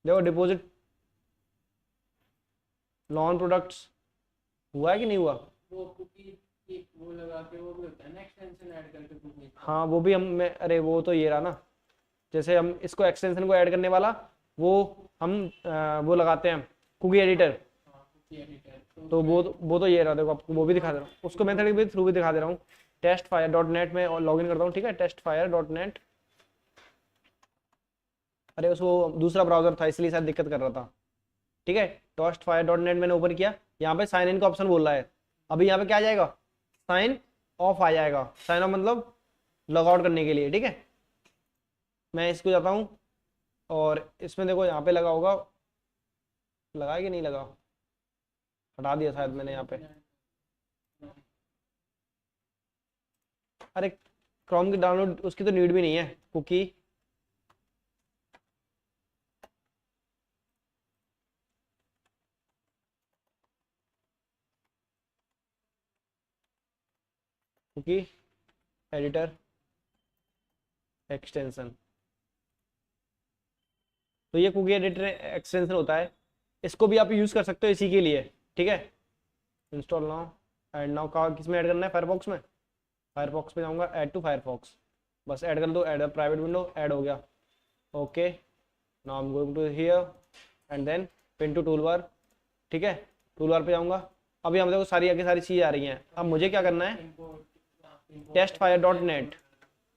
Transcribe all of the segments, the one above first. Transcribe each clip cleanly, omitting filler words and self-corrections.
देखो deposit non products हुआ है कि नहीं हुआ। वो कुकी की वो लगा के वो भी होता है ना, एक्सटेंशन ऐड करके कुकी का। हाँ वो भी हम मैं अरे वो तो ये रहा ना, जैसे हम इसको एक्सटेंशन को ऐड करने वाला वो हम वो लगाते हैं कुकी एडिटर। हाँ कुकी एडिटर तो तो उसमें। वो तो ये रहा, देखो आपको वो भी दिखा दे रहा हूँ, उसको मेथड के थ्रू भी दिखा दे रहा हूँ। टेस्ट फायर डॉट नेट में लॉग इन करता हूँ, ठीक है, टेस्ट फायर डॉट नेट। अरे उसको दूसरा ब्राउजर था इसलिए शायद दिक्कत कर रहा था। ठीक है, टेस्ट फायर डॉट नेट मैंने ओपन किया, यहाँ पे साइन इन का ऑप्शन बोल रहा है। अभी यहाँ पे क्या आ जाएगा, साइन ऑफ आ जाएगा। साइन ऑफ मतलब लॉग आउट करने के लिए, ठीक है। मैं इसको जाता हूँ और इसमें देखो यहाँ पे लगा होगा, लगा है कि नहीं लगा, हटा दिया शायद मैंने यहाँ पे। अरे क्रोम की डाउनलोड उसकी तो नीड भी नहीं है, कुकी कुकी एडिटर एक्सटेंशन। तो ये कुकी एडिटर एक्सटेंशन होता है, इसको भी आप यूज कर सकते हो इसी के लिए, ठीक है। इंस्टॉल नाउ, एंड नाउ का किस में ऐड करना है, फायरफॉक्स में। फायरफॉक्स पे जाऊंगा, ऐड टू फायरफॉक्स, बस ऐड कर दो, ऐड प्राइवेट विंडो, ऐड हो गया। Okay, now I am going to here and then pin to toolbar, ठीक है। टूल बार पे जाऊंगा, अब यहाँ पे देखो सारी आगे सारी चीज़ें आ रही हैं। अब मुझे क्या करना है, test fire dot net,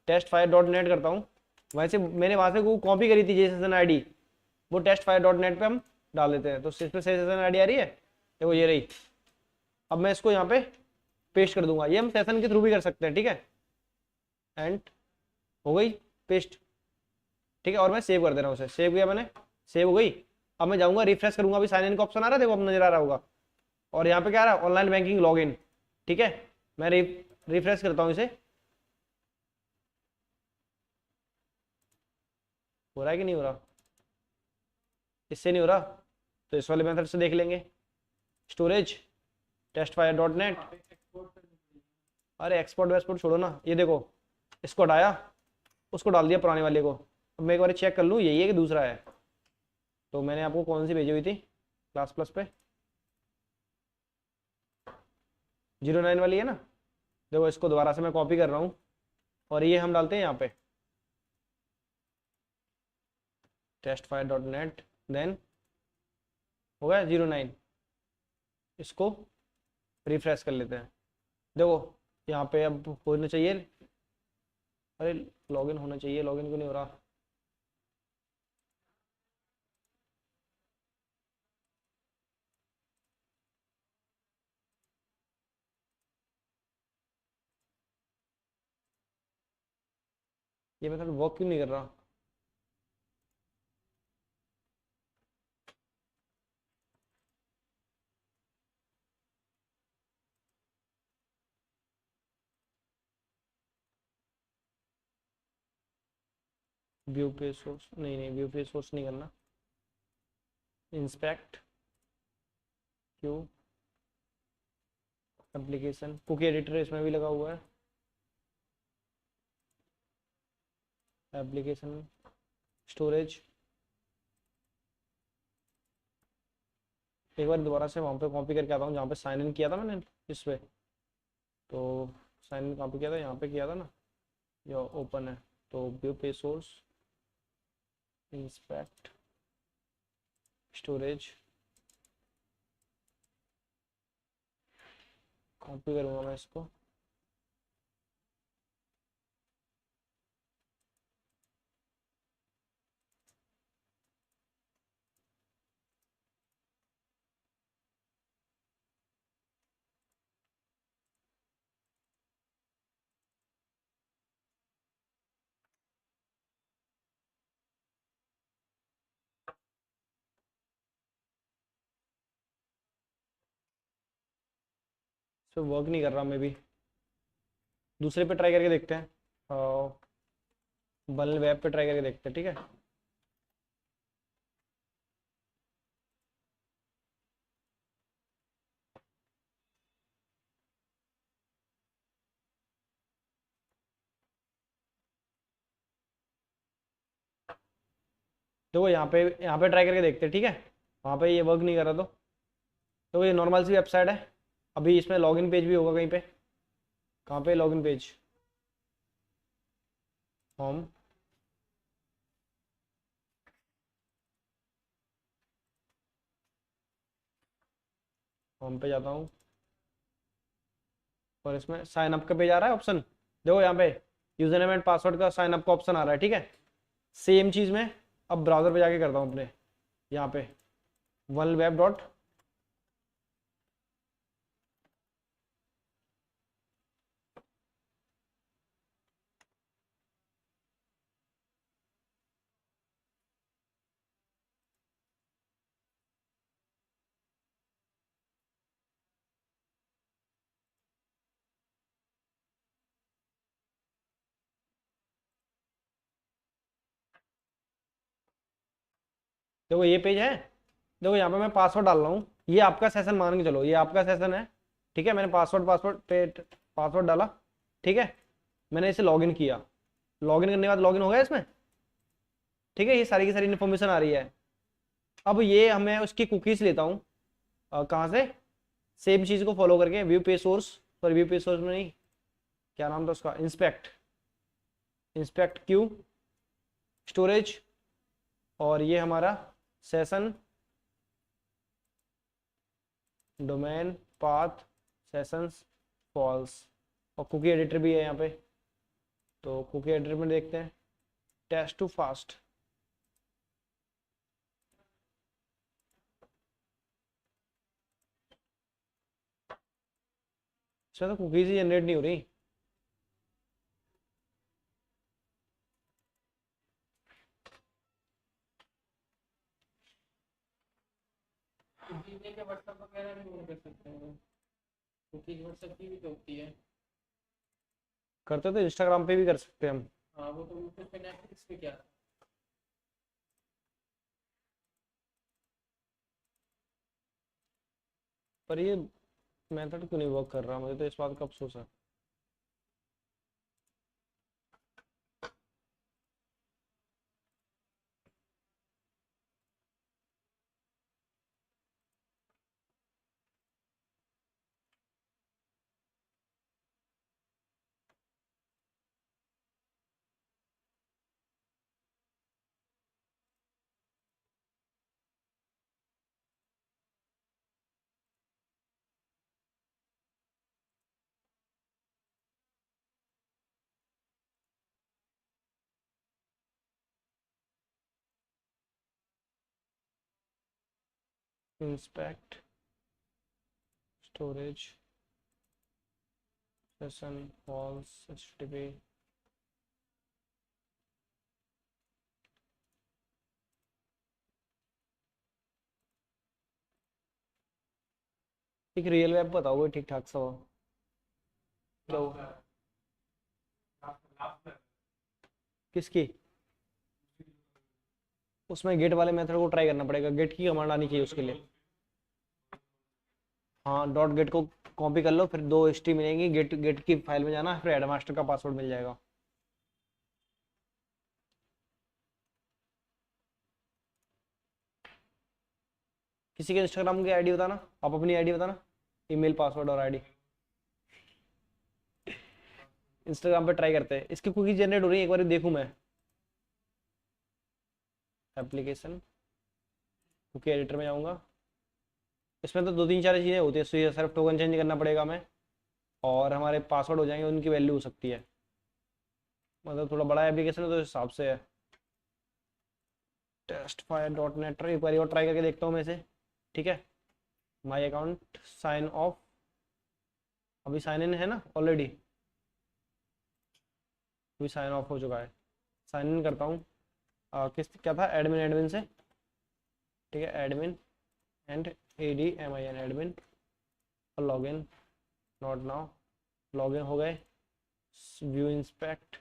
test fire dot net करता हूँ। वैसे मैंने वहाँ से वो कॉपी करी थी जेसन आईडी, वो टेस्ट फायर डॉट नेट पे हम डाल देते हैं। तो इस पर सेशन आईडी आ रही है, देखो ये रही। अब मैं इसको यहाँ पे पेस्ट कर दूंगा, ये हम सेशन के थ्रू भी कर सकते हैं, ठीक है। एंड हो गई पेस्ट, ठीक है। और मैं सेव कर दे रहा हूँ उसे, सेव किया मैंने, सेव हो गई। अब मैं जाऊँगा रिफ्रेश करूंगा, अभी साइन इन का ऑप्शन आ रहा है, देखो अब नजर आ रहा होगा। और यहाँ पे क्या आ रहा है, ऑनलाइन बैंकिंग लॉग इन, ठीक है। मैं रिफ्रेश करता हूँ इसे, हो रहा है कि नहीं हो रहा, इससे नहीं हो रहा तो इस वाले मेथड से देख लेंगे। Storage test fire dot net, वहाँ पे एक्सपोर्ट करनी पड़ेगी। अरे एक्सपोर्ट वेक्सपोर्ट छोड़ो ना, ये देखो इसको हटाया, उसको डाल दिया पुराने वाले को। अब मैं एक बार चेक कर लूँ यही है कि दूसरा है। तो मैंने आपको कौन सी भेजी हुई थी क्लास प्लस पे, 09 वाली है ना। देखो इसको दोबारा से मैं कॉपी कर रहा हूँ और ये हम डालते हैं यहाँ पे test fire dot net, then हो गया 09। इसको रिफ्रेश कर लेते हैं, देखो यहाँ पे अब होना चाहिए। अरे लॉगिन होना चाहिए, लॉगिन क्यों नहीं हो रहा। ये मेथड वर्क क्यों नहीं कर रहा। व्यू पेज सोर्स, नहीं नहीं व्यू पेज सोर्स नहीं करना, inspect Q application, cookie editor इसमें भी लगा हुआ है, एप्लीकेशन स्टोरेज। एक बार दोबारा से वहाँ पे कॉपी करके आता हूँ जहाँ पे साइन इन किया था मैंने इस पे। तो साइन इन कॉपी किया था, यहाँ पे किया था ना, ये ओपन है। तो view page source, inspect storage, copy करूँगा मैं इसको। इस पर वर्क नहीं कर रहा, मे भी दूसरे पे ट्राई करके देखते हैं, बल वेब पे ट्राई करके देखते हैं, ठीक है। देखो यहाँ पे ट्राई करके देखते हैं, ठीक है। वहाँ पे ये वर्क नहीं कर रहा तो ये नॉर्मल सी वेबसाइट है। अभी इसमें लॉगिन पेज भी होगा कहीं पे। कहाँ पे लॉगिन पेज? होम। होम पे जाता हूँ और इसमें साइन अप का पेज आ रहा है ऑप्शन। देखो यहाँ पे यूजर नेम एंड पासवर्ड का साइन अप का ऑप्शन आ रहा है, ठीक है। सेम चीज़ में अब ब्राउज़र पे जाके करता हूँ अपने, यहाँ पे वन वेब डॉट। देखो ये पेज है। देखो यहाँ पे मैं पासवर्ड डाल रहा हूँ, ये आपका सेशन मान के चलो, ये आपका सेशन है, ठीक है। मैंने पासवर्ड पे पासवर्ड डाला, ठीक है। मैंने इसे लॉगिन किया, लॉगिन करने के बाद लॉगिन हो गया इसमें, ठीक है। ये सारी की सारी इन्फॉर्मेशन आ रही है। अब ये हमें उसकी कुकीज़ लेता हूँ, कहाँ से? सेम चीज़ को फॉलो करके view page source, sorry view page source में नहीं, क्या नाम था उसका, इंस्पेक्ट, इंस्पेक्ट क्यू स्टोरेज, और ये हमारा session domain path sessions false, और कुकी एडिटर भी है यहाँ पे। तो कुकी एडिटर में देखते हैं, टेस्ट टू फास्ट। इसमें तो कुकीज ही जनरेट नहीं हो रही। जीमेल के व्हाट्सएप वगैरह भी ऑन कर सकते हैं, क्योंकि व्हाट्सएप की भी तो होती है। करते तो इंस्टाग्राम पे भी कर सकते हैं हम। हाँ वो तो उस पे नेटफ्लिक्स पे क्या। पर ये मेथड क्यों नहीं वर्क कर रहा, मुझे तो इस बात का अफसोस है। Inspect storage session false HTTP. एक रियल वेब बताओ कोई ठीक ठाक सा हो। क्या हो? किसकी? उसमें गेट वाले मेथड को ट्राई करना पड़ेगा, गेट की कमांड आनी चाहिए उसके लिए। हाँ, डॉट गेट को कॉपी कर लो, फिर दो हिस्ट्री मिलेंगी, गेट गेट की फाइल में जाना, फिर एडमास्टर का पासवर्ड मिल जाएगा। किसी के इंस्टाग्राम की आईडी बताना, आप अपनी आईडी बताना, ईमेल पासवर्ड और आईडी। इंस्टाग्राम पे ट्राई करते हैं, इसकी कुकी जनरेट हो रही है, एक बार देखूं मैं। एप्लीकेशन कुकी एडिटर में जाऊंगा, इसमें तो दो तीन चार चीज़ें होती है, सिर्फ टोकन चेंज करना पड़ेगा हमें, और हमारे पासवर्ड हो जाएंगे, उनकी वैल्यू हो सकती है। मतलब थोड़ा बड़ा एप्लीकेशन है तो इस हिसाब से है। टेस्ट फायर डॉट नेट, एक बार और ट्राई करके देखता हूँ मैं इसे, ठीक है। माई अकाउंट साइन ऑफ, अभी साइन इन है ना ऑलरेडी, अभी साइन ऑफ हो चुका है। साइन इन करता हूँ, किस क्या था, एडमिन, एडमिन से, ठीक है। एडमिन एंड ADMIN एडमिन, और लॉगिन, नॉट नाउ, लॉगिन हो गए। व्यू इंस्पेक्ट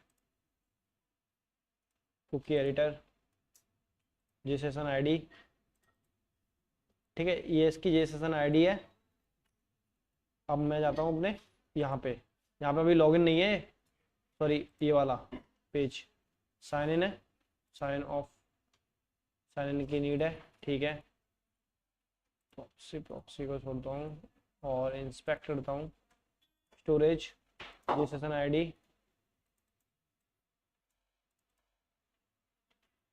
कुकी एडिटर, जी सेशन आईडी, ठीक है। ये इसकी जी सेशन आईडी है। अब मैं जाता हूँ अपने यहाँ पे अभी लॉगिन नहीं है, सॉरी, ये वाला पेज साइन इन है, साइन ऑफ, साइन इन की नीड है, ठीक है। प्रॉक्सी प्रॉक्सी को छोड़ता हूँ और इंस्पेक्ट करता हूँ। स्टोरेज, ये सेशन आईडी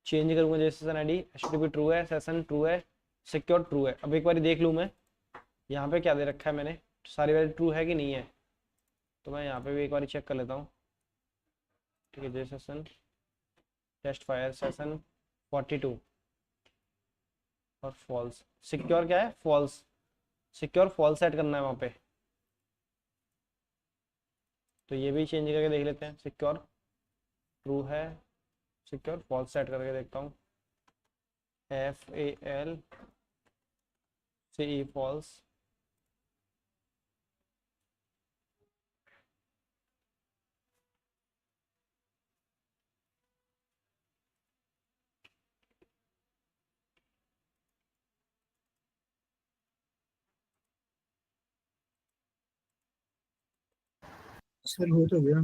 चेंज करूंगा, जैसे सेशन आईडी एचटीटीपी ट्रू है, सेशन ट्रू है, सिक्योर ट्रू है। अब एक बार देख लूँ मैं यहाँ पे क्या दे रखा है मैंने, सारी वैल्यू ट्रू है कि नहीं है। तो मैं यहाँ पे भी एक बार चेक कर लेता हूँ, ठीक है। जैसे सेशन टेस्ट फायर सेशन 42 और फॉल्स, सिक्योर क्या है, फॉल्स, सिक्योर फॉल्स सेट करना है वहाँ पे। तो ये भी चेंज करके देख लेते हैं, सिक्योर ट्रू है, सिक्योर फॉल्स सेट करके देखता हूँ। FALCE फॉल्स, सर हो तो गया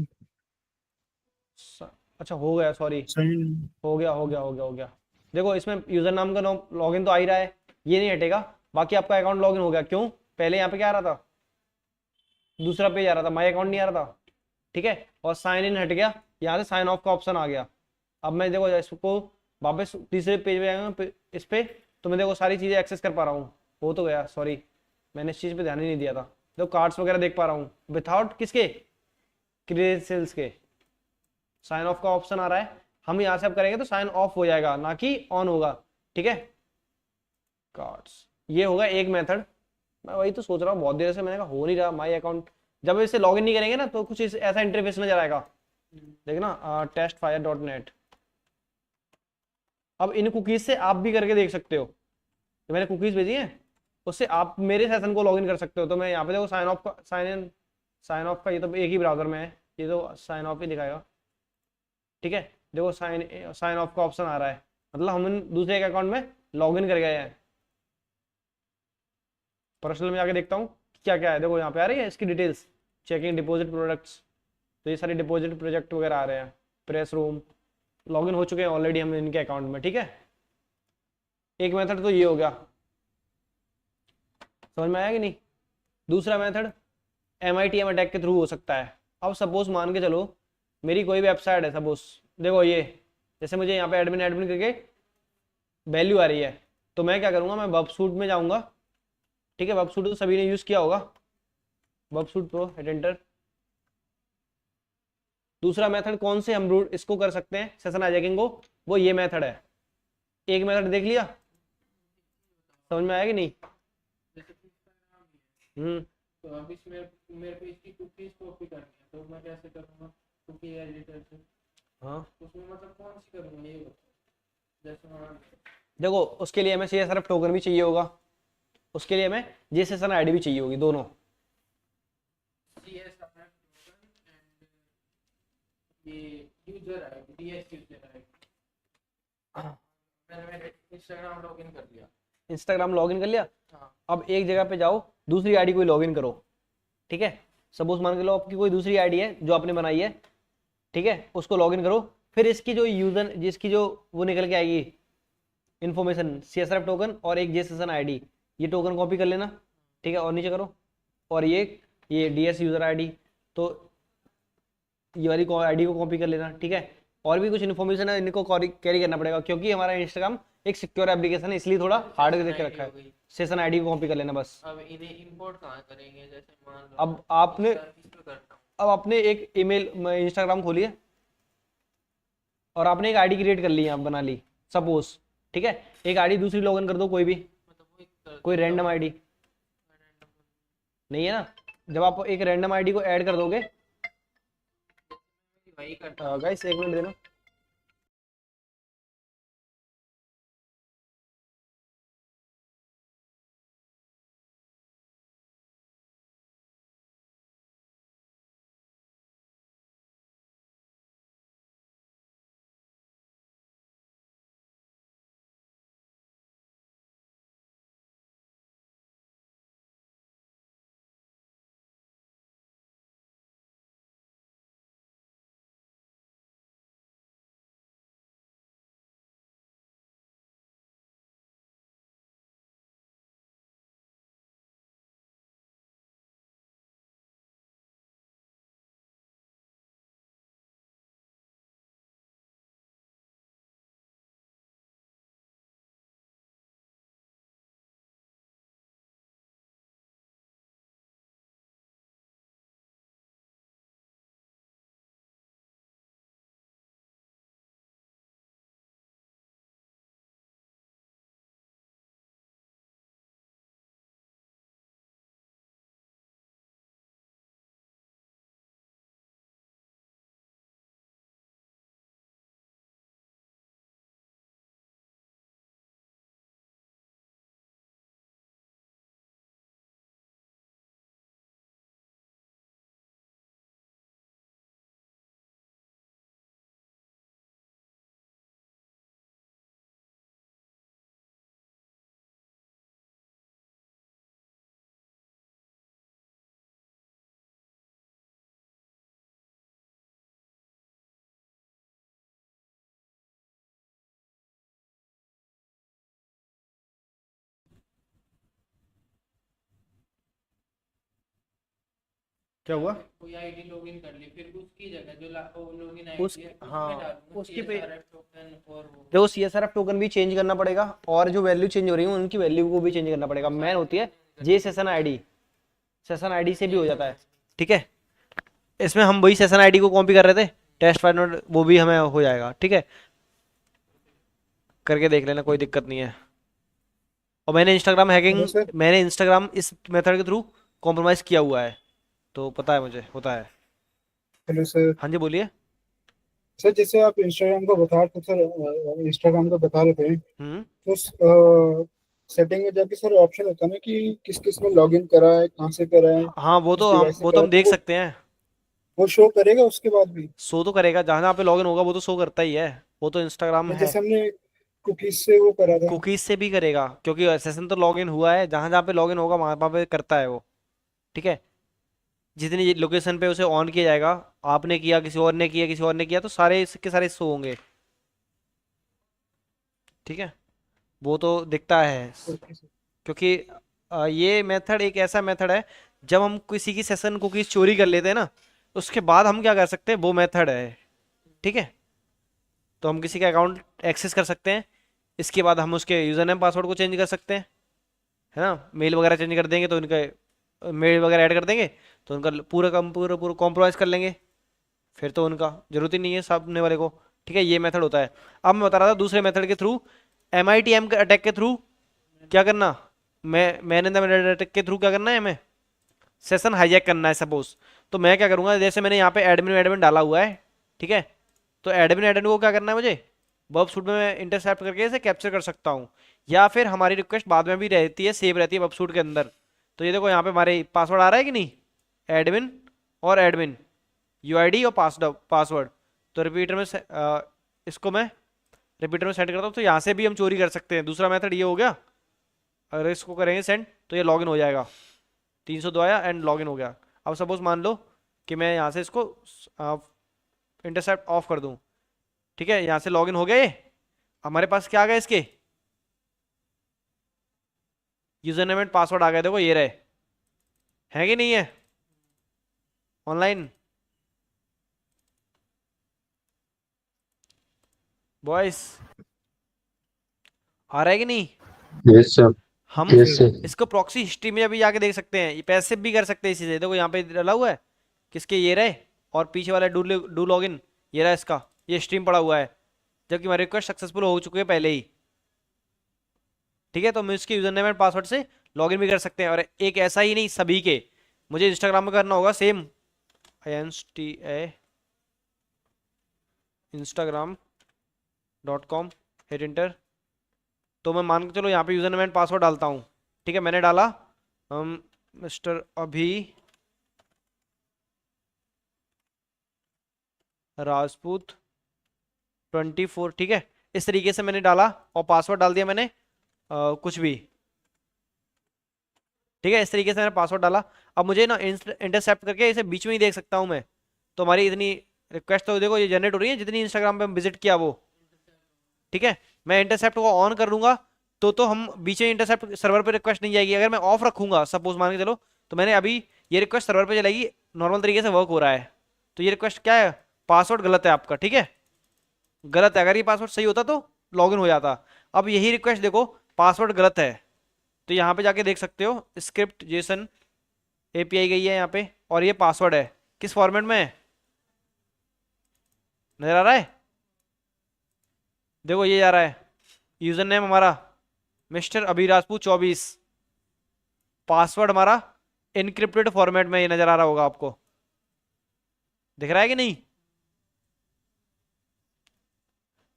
अच्छा हो गया, सॉरी, साइन। हो गया। देखो इसमें यूजर नाम का लॉगिन तो आ ही रहा है, ये नहीं हटेगा। बाकी आपका अकाउंट लॉगिन हो गया, क्यों, पहले यहाँ पे क्या आ रहा था, दूसरा पेज आ रहा था, माई अकाउंट नहीं आ रहा था, ठीक है। और साइन इन हट गया, यहाँ से साइन ऑफ का ऑप्शन आ गया। अब मैं देखो इसको वापस तीसरे पेज पे आएगा इस पे, तो मैं देखो सारी चीजें एक्सेस कर पा रहा हूँ। हो तो गया, सॉरी मैंने इस चीज पे ध्यान ही नहीं दिया था। देखो कार्ड्स वगैरह देख पा रहा हूँ विथआउट किसके, क्रेडेंशियल्स के। साइन ऑफ का ऑप्शन आ रहा है, हम यहाँ से अब करेंगे तो साइन ऑफ हो जाएगा, ना कि ऑन होगा, ठीक है। कार्ड्स, ये होगा एक मेथड। मैं वही तो सोच रहा हूँ बहुत देर से, मैंने कहा हो नहीं रहा माई अकाउंट। जब इसे लॉगिन नहीं करेंगे ना तो कुछ ऐसा इंटरफेस नजर आएगा, देखना testfire.net। अब इन कुकीज से आप भी करके देख सकते हो, तो मैंने कुकीज भेजी हैं, उससे आप मेरे सेशन को लॉगिन कर सकते हो। तो मैं यहाँ पे देखो साइन ऑफ का, साइन इन, साइन ऑफ का, ये तो एक ही ब्राउजर में है, ये तो साइन ऑफ ही दिखाएगा, ठीक है। देखो साइन साइन ऑफ का ऑप्शन आ रहा है, मतलब हम दूसरे के अकाउंट में लॉगिन कर गए हैं। पर्सनल में जाके देखता हूँ क्या क्या है, देखो यहाँ पे आ रही है इसकी डिटेल्स, चेकिंग डिपॉजिट प्रोडक्ट्स, तो ये सारे डिपॉजिट प्रोजेक्ट वगैरह आ रहे हैं। प्रेस रूम, लॉगिन हो चुके हैं ऑलरेडी हम इनके अकाउंट में, ठीक है। एक मेथड तो ये हो गया, समझ में आया कि नहीं। दूसरा मेथड MITM अटैक के थ्रू हो सकता है। अब सपोज मान के चलो मेरी कोई वेबसाइट है, सपोज देखो ये, जैसे मुझे यहाँ पे एडमिन एडमिन करके वैल्यू आ रही है, तो मैं क्या करूँगा, मैं बबसूट में जाऊँगा, ठीक है। बबसूट तो सभी ने यूज़ किया होगा, बबसूट प्रो, हिट एंटर। दूसरा मेथड कौन से हम रूट इसको कर सकते हैं सेशन हाईजैकिंग को, वो ये मेथड है। एक मेथड देख लिया, समझ में आया कि नहीं। जैसे Instagram ही है, हम्म, तो अब इसमें मेरे को इसकी कुकीज कॉपी करनी है, तो मैं कैसे करूँगा, कुकी एडिटर से। हाँ उसमें मतलब कौन सी करूँगा ये बताओ। जैसे हाँ, देखो उसके लिए हमें CSRF टोकन भी चाहिए होगा, उसके लिए हमें JSON आईडी भी चाहिए होगी, दोनों। CSRF and ये user ID, DS user ID. मैंने मेरे इंस्टाग्राम लॉगिन कर लिया। इंस्टाग्राम लॉगिन कर लिया, हाँ, अब एक जगह पे जाओ, दूसरी आईडी कोई लॉगिन करो, ठीक है। सपोज मान के लो आपकी कोई दूसरी आईडी है जो आपने बनाई है, ठीक है, उसको लॉगिन करो। फिर इसकी जो यूजर, जिसकी जो वो निकल के आएगी इन्फॉर्मेशन, CSRF टोकन और एक JSON आईडी, ये टोकन कॉपी कर लेना, ठीक है। और नीचे करो, और ये DS यूजर आईडी, तो ये वाली आईडी को कॉपी कर लेना, ठीक है। और भी कुछ इन्फॉर्मेशन है, इनको कैरी करना पड़ेगा, क्योंकि हमारा इंस्टाग्राम एक सिक्योर एप्लीकेशन है, इसलिए थोड़ा हार्ड देख के रखा है। सेशन आईडी को कॉपी कर लेना बस। अब इन्हें इंपोर्ट कहाँ करेंगे, जैसे मान लो अब आपने इस पे करता हूँ। अब आपने एक ईमेल इंस्टाग्राम खोलिए और आपने एक आईडी क्रिएट कर ली, आप बना ली सपोज, ठीक है। एक आईडी दूसरी लॉगिन कर दो, कोई भी, मतलब वही कर कोई देता रैंडम हूँ, आईडी random। नहीं है ना। जब आप एक रैंडम आईडी को ऐड कर दोगे, वही करता हूँ। गाइस एक मिनट देना। क्या हुआ? कोई आईडी लॉगिन कर ली, फिर उसकी जगह जो लॉगिन उस आईडी है हाँ उसमें डालूंगा उसकी पे CSRF टोकन और वो देखो CSRF टोकन भी चेंज करना पड़ेगा, और जो वैल्यू चेंज हो रही है उनकी वैल्यू को भी चेंज करना पड़ेगा। मेन होती है जे सेशन आईडी से भी हो जाता है। ठीक है, इसमें हम वही सेशन आईडी को कॉपी कर रहे थे, टेस्ट फाइल नोट वो भी हमें हो जाएगा। ठीक है, करके देख लेना, कोई दिक्कत नहीं है। और हेलो सर। मैंने इंस्टाग्राम इस मेथड के थ्रू कॉम्प्रोमाइज़ किया हुआ है, तो पता है मुझे, होता है। Hello sir. हाँ जी बोलिए। सर जैसे आप इंस्टाग्राम का बता रहे थे सर, इंस्टाग्राम का बता रहे थे, हम्म। तो सेटिंग में जाके सर ऑप्शन होता है ना कि किस किस में लॉगिन करा है, कहाँ से करा है, हाँ किस डिवाइस से वो तो करा है, हम तो देख सकते हैं। वो शो करेगा उसके बाद भी? शो तो करेगा, जहाँ जहाँ पे लॉगिन होगा वो तो शो करता ही है, वो तो इंस्टाग्राम या है। जैसे हमने कुकीज से वो करा था? कुकीज से भी करेगा, क्योंकि सेशन तो लॉगिन हुआ है, जहाँ जहाँ पे लॉगिन होगा वहाँ वहाँ पे करता है वो। ठीक है, जितनी लोकेशन पे उसे ऑन किया जाएगा, आपने किया, किसी और ने किया, किसी और ने किया, तो सारे के सारे शो होंगे। ठीक है, वो तो दिखता है। Okay sir. क्योंकि ये मेथड एक ऐसा मेथड है, जब हम किसी की सेशन कुकीज चोरी कर लेते हैं ना, उसके बाद हम क्या कर सकते हैं, वो मेथड है। ठीक है, तो हम किसी का अकाउंट एक्सेस कर सकते हैं, इसके बाद हम उसके यूज़र नेम पासवर्ड को चेंज कर सकते हैं, है ना। मेल वगैरह चेंज कर देंगे तो उनका मेल वगैरह ऐड कर देंगे, तो उनका पूरा पूरा कॉम्प्रोमाइज़ कर लेंगे, फिर तो उनका जरूरत ही नहीं है सामने वाले को। ठीक है, ये मेथड होता है। अब मैं बता रहा था दूसरे मेथड के थ्रू, MITM के अटैक के थ्रू क्या करना, man in the middle attack के थ्रू क्या करना है, हमें सेशन हाईजैक करना है सपोज। तो मैं क्या करूंगा, जैसे मैंने यहाँ पे एडमिन एडमिन डाला हुआ है, ठीक है, तो एडमिन एडमिन को क्या करना है मुझे, बर्ब सूट में मैं इंटरसेप्ट करके इसे कैप्चर कर सकता हूँ, या फिर हमारी रिक्वेस्ट बाद में भी रहती है, सेव रहती है बर्ब सूट के अंदर। तो ये देखो यहाँ पे हमारे पासवर्ड आ रहा है कि नहीं, एडमिन और एडमिन, UID और पासवर्ड। तो रिपीटर में इसको मैं रिपीटर में सेंड करता हूँ, तो यहाँ से भी हम चोरी कर सकते हैं। दूसरा मेथड ये हो गया, अगर इसको करेंगे सेंड तो ये लॉगिन हो जाएगा, 302 आया एंड लॉगिन हो गया। अब सपोज मान लो कि मैं यहाँ से इसको इंटरसेप्ट ऑफ कर दूँ, ठीक है, यहाँ से लॉगिन हो गया, ये हमारे पास क्या आ गया, इसके यूजर नेम एंड पासवर्ड आ गए, देखो ये रहे, है कि नहीं है ऑनलाइन बॉयस, आ रहा है कि नहीं। Yes sir. हम जी यस सर। सर। इसको प्रॉक्सी हिस्ट्री में अभी जाके देख सकते हैं, ये पैसिव भी कर सकते हैं इसी से, देखो यहाँ पे डला हुआ है किसके, ये रहे, और पीछे वाला डू लॉगिन, ये रहा इसका, ये स्ट्रीम पड़ा हुआ है, जबकि हमारी रिक्वेस्ट सक्सेसफुल हो चुकी है पहले ही। ठीक है, तो हम इसके यूजर नेम एंड पासवर्ड से लॉगिन भी कर सकते हैं, और एक ऐसा ही नहीं, सभी के, मुझे इंस्टाग्राम में करना होगा सेम, instagram.com, हिट इंटर। तो मैं मान के चलो यहाँ पे यूजर नेम एंड पासवर्ड डालता हूँ, ठीक है, मैंने डाला मिस्टर अभी राजपूत 24, ठीक है, इस तरीके से मैंने डाला, और पासवर्ड डाल दिया मैंने कुछ भी, ठीक है, इस तरीके से मैंने पासवर्ड डाला। अब मुझे ना इंटरसेप्ट करके इसे बीच में ही देख सकता हूँ मैं, तो हमारी इतनी रिक्वेस्ट तो देखो ये जनरेट हो रही है, जितनी इंस्टाग्राम पे हम विजिट किया वो, ठीक है, मैं इंटरसेप्ट को ऑन कर लूंगा, तो हम बीच में इंटरसेप्ट सर्वर पे रिक्वेस्ट नहीं जाएगी। अगर मैं ऑफ रखूंगा सपोज मान के चलो, तो मैंने अभी ये रिक्वेस्ट सर्वर पे चलेगी, नॉर्मल तरीके से वर्क हो रहा है, तो ये रिक्वेस्ट क्या है, पासवर्ड गलत है आपका, ठीक है, गलत है, अगर ये पासवर्ड सही होता तो लॉगिन हो जाता। अब यही रिक्वेस्ट देखो, पासवर्ड गलत है, तो यहाँ पे जाके देख सकते हो, स्क्रिप्ट जेसन API गई है यहाँ पे, और ये पासवर्ड है, किस फॉर्मेट में है, नजर आ रहा है, देखो ये जा रहा है, यूजर नेम हमारा मिस्टर अभी राजपूत 24, पासवर्ड हमारा इनक्रिप्टेड फॉर्मेट में, ये नजर आ रहा होगा आपको, दिख रहा है कि नहीं।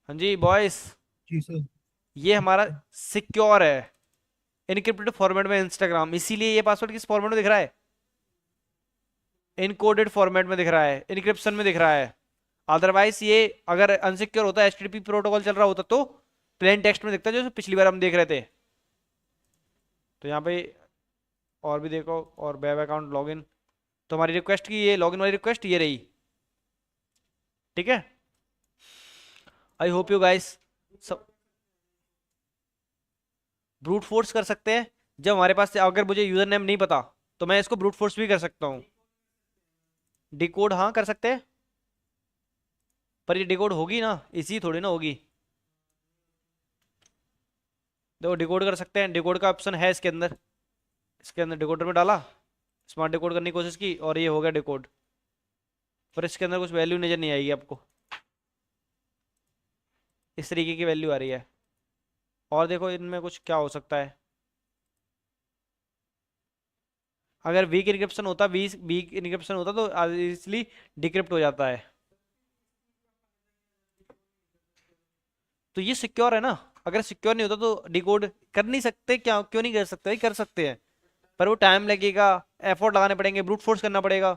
हाँ जी बॉयस, जी सर। ये हमारा सिक्योर है, इनक्रिप्टेड फॉर्मेट में इंस्टाग्राम, इसीलिए ये पासवर्ड किस फॉर्मेट में दिख रहा है, इनकोडेड फॉर्मेट में दिख रहा है, इनक्रिप्शन में दिख रहा है। अदरवाइज ये अगर अनसिक्योर होता, HTTP प्रोटोकॉल चल रहा होता, तो प्लेन टेक्स्ट में दिखता, जो पिछली बार हम देख रहे थे। तो यहाँ पे और भी देखो, और वेब अकाउंट लॉगिन, तो हमारी रिक्वेस्ट की ये लॉगिन वाली रिक्वेस्ट ये रही, ठीक है। आई होप यू गाइस सब ब्रूट फोर्स कर सकते हैं, जब हमारे पास, अगर मुझे यूजर नेम नहीं पता तो मैं इसको ब्रूट फोर्स भी कर सकता हूँ। डिकोड हाँ कर सकते हैं, पर ये डिकोड होगी ना, इसी थोड़ी ना होगी। देखो डिकोड कर सकते हैं, डिकोड का ऑप्शन है इसके अंदर, इसके अंदर डिकोडर में डाला, स्मार्ट डिकोड करने की कोशिश की और ये हो गया डिकोड, पर इसके अंदर कुछ वैल्यू नजर नहीं आएगी आपको, इस तरीके की वैल्यू आ रही है। और देखो इनमें कुछ क्या हो सकता है, अगर वीक इनक्रिप्शन होता, वीक इनक्रिप्शन होता तो इसलिए डिक्रिप्ट हो जाता है। तो ये सिक्योर है ना, अगर सिक्योर नहीं होता तो डिकोड कर नहीं सकते, क्या क्यों नहीं कर सकते, कर सकते हैं, पर वो टाइम लगेगा, एफर्ट लगाने पड़ेंगे, ब्रूट फोर्स करना पड़ेगा,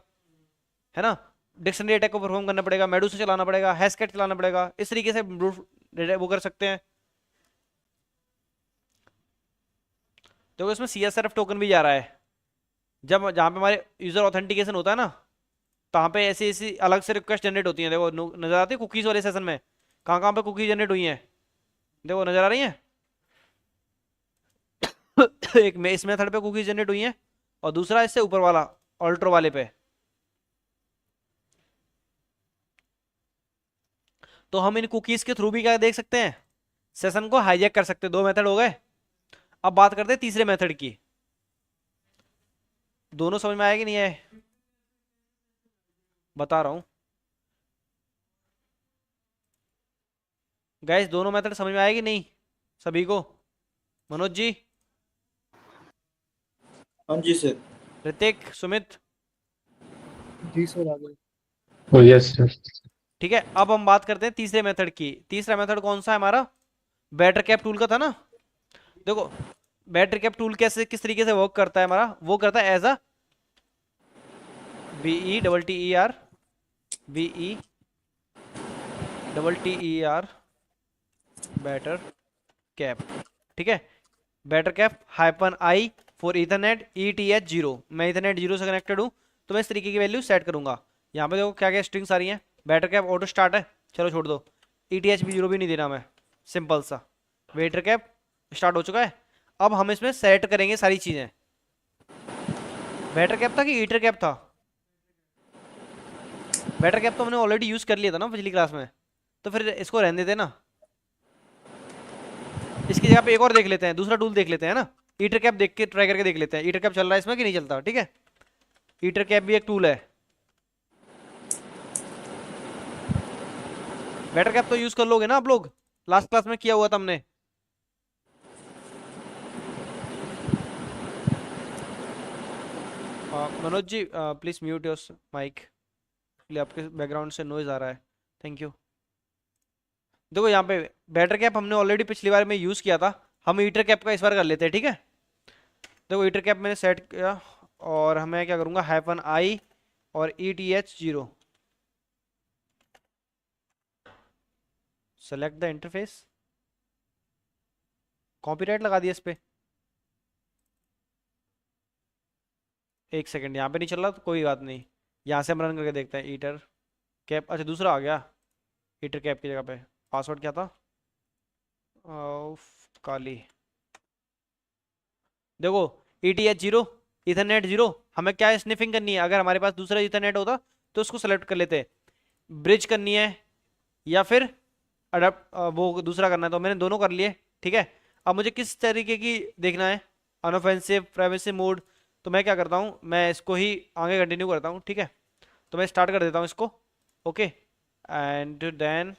है ना, डिक्शनरी अटैक को परफॉर्म करना पड़ेगा, मेडूसा चलाना पड़ेगा, हैशकैट चलाना पड़ेगा, इस तरीके से ब्रूट वो कर सकते हैं। देखो इसमें CSRF टोकन भी जा रहा है, जब जहाँ पे हमारे यूजर ऑथेंटिकेशन होता है ना, तहाँ पे ऐसी ऐसी अलग से रिक्वेस्ट जनरेट होती हैं, देखो नजर आती है कुकीज वाले सेशन में, कहाँ कहाँ पे कुकीज जनरेट हुई हैं, देखो नजर आ रही हैं। एक में इस मेथड पे कुकीज जनरेट हुई हैं, और दूसरा इससे ऊपर वाला ऑल्ट्रो वाले पे। तो हम इन कुकीज के थ्रू भी क्या देख सकते हैं, सेशन को हाईजैक कर सकते हैं। दो मेथड हो गए, अब बात करते हैं तीसरे मेथड की। दोनों समझ में आएगी नहीं है, बता रहा हूं गाइस, दोनों मेथड समझ में आएगी नहीं सभी को? मनोज जी, हाँ जी सर। ऋतिक, सुमित, जी सर आ गए। ओ यस सर। ठीक है। अब हम बात करते हैं तीसरे मेथड की। तीसरा मेथड कौन सा है हमारा, बैटर कैप टूल का था ना। देखो बैटर कैप टूल कैसे किस तरीके से वर्क करता है हमारा, वो करता है as a BETTER BETTER better cap, ठीक है। Better cap -I for ethernet ETH0, मैं ईथरनेट 0 से कनेक्टेड हूँ, तो मैं इस तरीके की वैल्यू सेट करूंगा। यहाँ पे देखो क्या क्या स्ट्रिंग्स आ रही हैं, बैटर कैप ऑटो स्टार्ट है, चलो छोड़ दो, ETH0 भी नहीं देना मैं, सिंपल सा बैटर कैप स्टार्ट हो चुका है। अब हम इसमें सेट करेंगे सारी चीजें। बैटर कैप था कि ईटर कैप था, बैटर कैप तो हमने ऑलरेडी यूज कर लिया था ना पिछली क्लास में, तो फिर इसको रहने देते ना, इसकी जगह पे एक और देख लेते हैं, दूसरा टूल देख लेते हैं ना। ईटर कैप देख के ट्राई करके देख लेते हैं, ईटर कैप चल रहा है इसमें कि नहीं चलता, ठीक है। ईटर कैप भी एक टूल है, बैटर कैप तो यूज कर लोगे ना आप लोग, लास्ट क्लास में किया हुआ था हमने। Manoj ji please mute your mic, आपके बैकग्राउंड से नॉइज आ रहा है, थैंक यू। देखो यहाँ पे बैटर कैप हमने ऑलरेडी पिछली बार में यूज किया था, हम ईटर कैप का इस बार कर लेते हैं, ठीक है। देखो ईटर कैप मैंने सेट किया, और हमें क्या करूंगा -I और ETH0, select the interface, copyright लगा दिया इस पे, एक सेकंड यहाँ पे नहीं चल रहा तो कोई बात नहीं, यहाँ से हम रन करके देखते हैं। ईटर कैप, अच्छा दूसरा आ गया, ईटर कैप की जगह पे पासवर्ड क्या था, काली। देखो ETH0 ईथरनेट 0, हमें क्या स्निफिंग करनी है, अगर हमारे पास दूसरा ईथरनेट होता तो उसको सेलेक्ट कर लेते, ब्रिज करनी है या फिर अडप्ट वो दूसरा करना है, तो मैंने दोनों कर लिए, ठीक है। अब मुझे किस तरीके की देखना है, अनऑफेंसिव, प्राइवेसी मोड, तो मैं क्या करता हूँ, मैं इसको ही आगे कंटिन्यू करता हूँ, ठीक है। तो मैं स्टार्ट कर देता हूँ इसको, okay, and then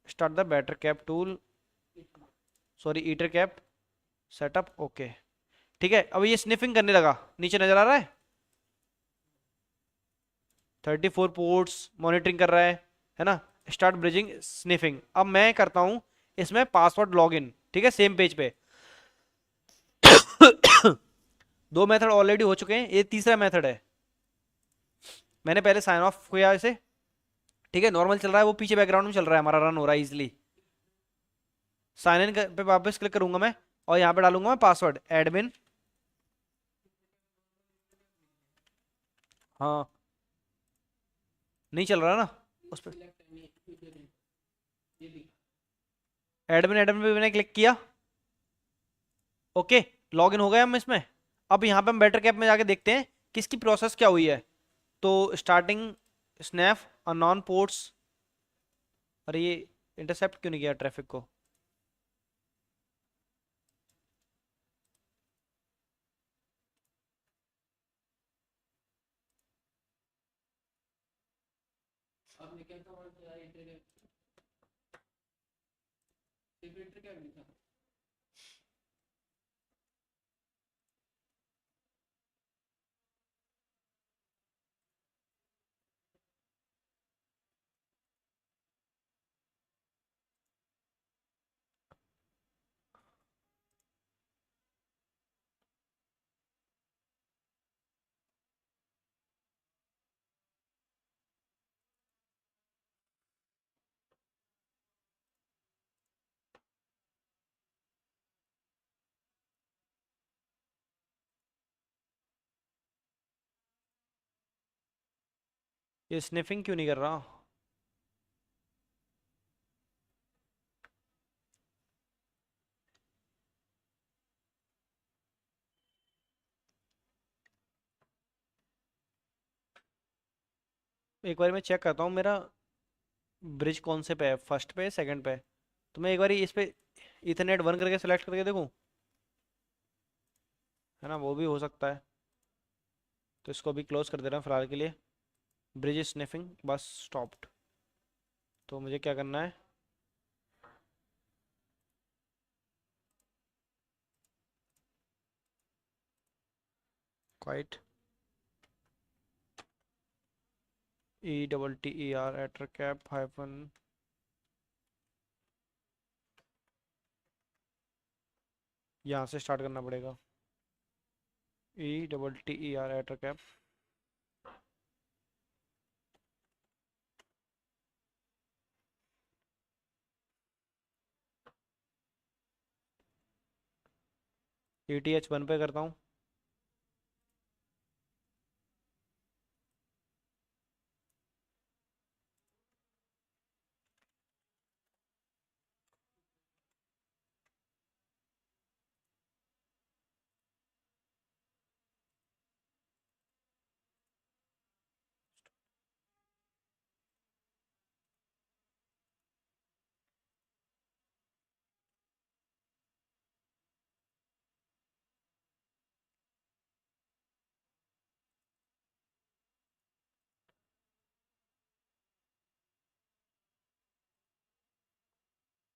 start the better cap tool, sorry ettercap setup, okay, ठीक है। अब ये स्निफिंग करने लगा, नीचे नजर आ रहा है 34 पोर्ट्स मॉनिटरिंग कर रहा है ना। स्टार्ट ब्रिजिंग स्निफिंग, अब मैं करता हूं इसमें पासवर्ड लॉगिन, ठीक है, सेम पेज पे। दो मेथड ऑलरेडी हो चुके हैं, ये तीसरा मेथड है। मैंने पहले साइन ऑफ किया इसे, ठीक है, नॉर्मल चल रहा है, वो पीछे बैकग्राउंड में चल रहा है, हमारा रन हो रहा है इजिली। साइन इन पे वापस क्लिक करूंगा मैं, और यहाँ पे डालूंगा मैं पासवर्ड एडमिन, हाँ नहीं चल रहा ना उस पर, एडमिन एडमिन पे मैंने क्लिक किया, ओके, लॉगिन हो गए हम इसमें। अब यहाँ पे हम बैटर कैप में जाके देखते हैं कि इसकी प्रोसेस क्या हुई है। तो स्टार्टिंग स्नैप अननोन पोर्ट्स। अरे ये इंटरसेप्ट क्यों नहीं किया ट्रैफिक को? अब निकलता हूँ तो यार इंटर क्या लिखा? ये स्निफिंग क्यों नहीं कर रहा? एक बार मैं चेक करता हूँ मेरा ब्रिज कौन से पे है, फर्स्ट पे सेकंड पे। तो मैं एक बार इस पे इथरनेट 1 करके सेलेक्ट करके देखूँ, है ना, वो भी हो सकता है। तो इसको भी क्लोज कर दे रहा हूँ फिलहाल के लिए। ब्रिज स्निफिंग बस स्टॉप्ड। तो मुझे क्या करना है? क्वाइट ETTER एटर कैप हाइफन, यहाँ से स्टार्ट करना पड़ेगा। ETTER एटर cap. ETH 1 पे करता हूँ।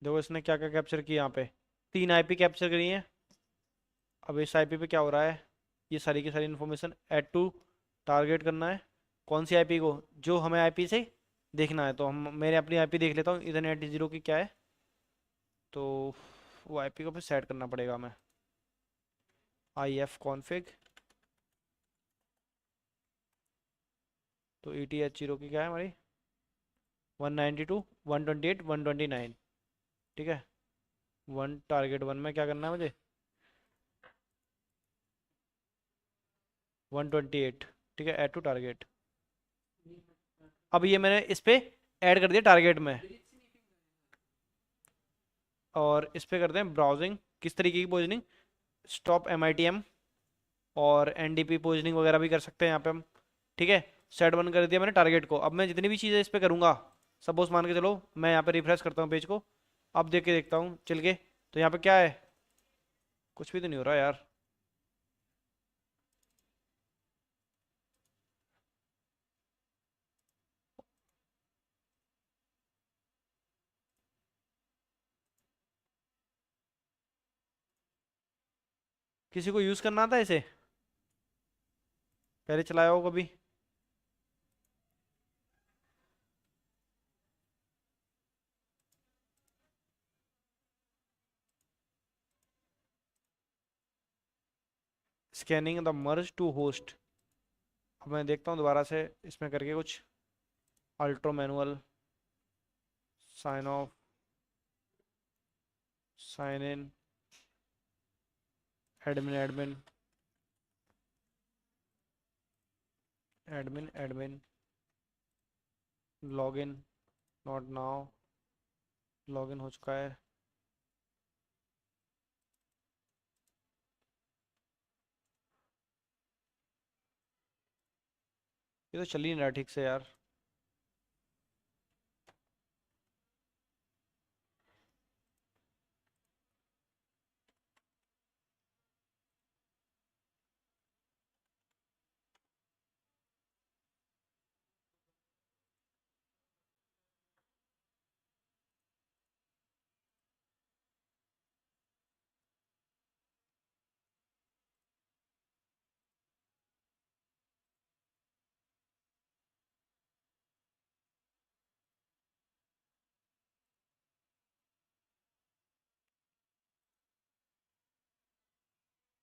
देखो इसने क्या क्या कैप्चर किया यहाँ पे। 3 IP कैप्चर करी है। अब इस IP पे क्या हो रहा है? ये सारी की सारी इन्फॉर्मेशन ऐड टू टारगेट करना है। कौन सी IP को? जो हमें IP से देखना है। तो हम मेरे अपनी IP देख लेता हूँ इथरनेट 0 की क्या है। तो वो IP को फिर सेट करना पड़ेगा हमें। IF config. तो ETH 0 की क्या है हमारी? 192.128.129। ठीक है। टारगेट 1 में क्या करना है मुझे? 128। ठीक है, ऐड टू टारगेट। अब ये मैंने इस पे ऐड कर दिया टारगेट में। और इस पे करते हैं ब्राउजिंग। किस तरीके की पोजीशनिंग? स्टॉप MITM और NDP पोजीशनिंग वगैरह भी कर सकते हैं यहाँ पे हम। ठीक है। सेट 1 कर दिया मैंने टारगेट को। अब मैं जितनी भी चीज़ें इस पे करूँगा, सपोज मान के चलो मैं यहाँ पे रिफ्रेश करता हूँ पेज को। अब देख के देखता हूँ चल के। तो यहाँ पे क्या है? कुछ भी तो नहीं हो रहा यार। किसी को यूज़ करना आता है इसे? पहले चलाया हो कभी? Scanning the merge to host. अब मैं देखता हूँ दोबारा से इसमें करके कुछ। अल्ट्रो manual sign off, sign in, admin admin, admin admin, login, not now, login हो चुका है। ये तो चल ही नहीं रहा ठीक से यार।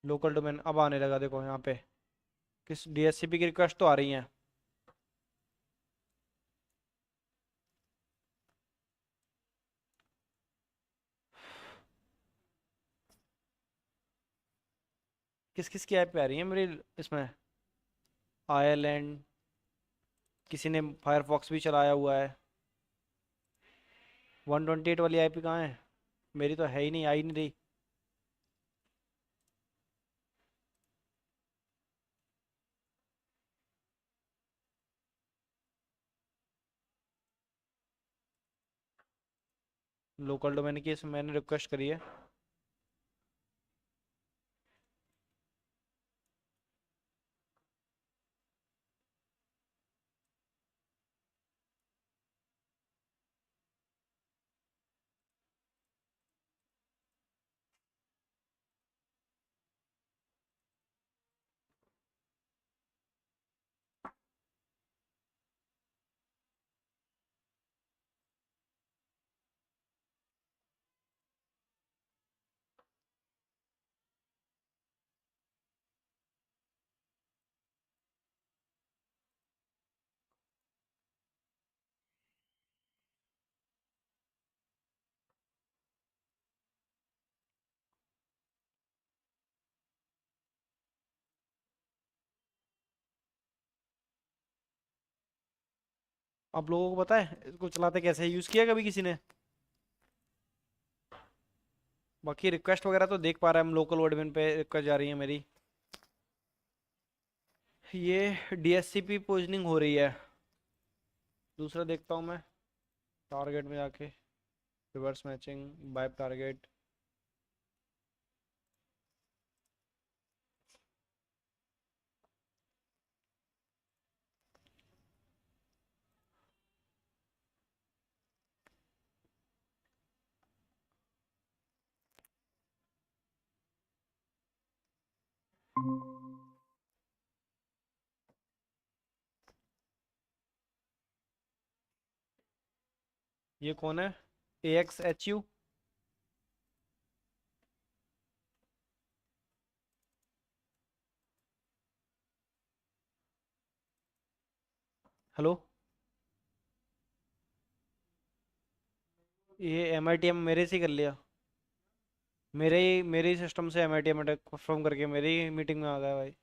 लोकल डोमेन अब आने लगा, देखो यहाँ पे किस डीएचसीपी की रिक्वेस्ट तो आ रही है। किस किस की ऐप पे आ रही है मेरी इसमें? आयरलैंड, किसी ने फायरफॉक्स भी चलाया हुआ है। 128 वाली आईपी कहाँ है? मेरी तो है ही नहीं, आ ही नहीं रही। लोकल डोमेन की इसमें मैंने रिक्वेस्ट करी है। आप लोगों को पता है इसको चलाते कैसे, यूज़ किया कभी किसी ने? बाकी रिक्वेस्ट वगैरह तो देख पा रहे हैं हम, लोकल एडमिन पे रिक्वेस्ट जा रही है मेरी। ये डीएससीपी पोजिशनिंग हो रही है। दूसरा देखता हूँ मैं टारगेट में जाके, रिवर्स मैचिंग, बाय टारगेट। ये कौन है? AXHU। हेलो, ये MITM मेरे से ही कर लिया। मेरे ही सिस्टम से MITM अटैक परफॉर्म करके मेरी ही मीटिंग में आ गया भाई।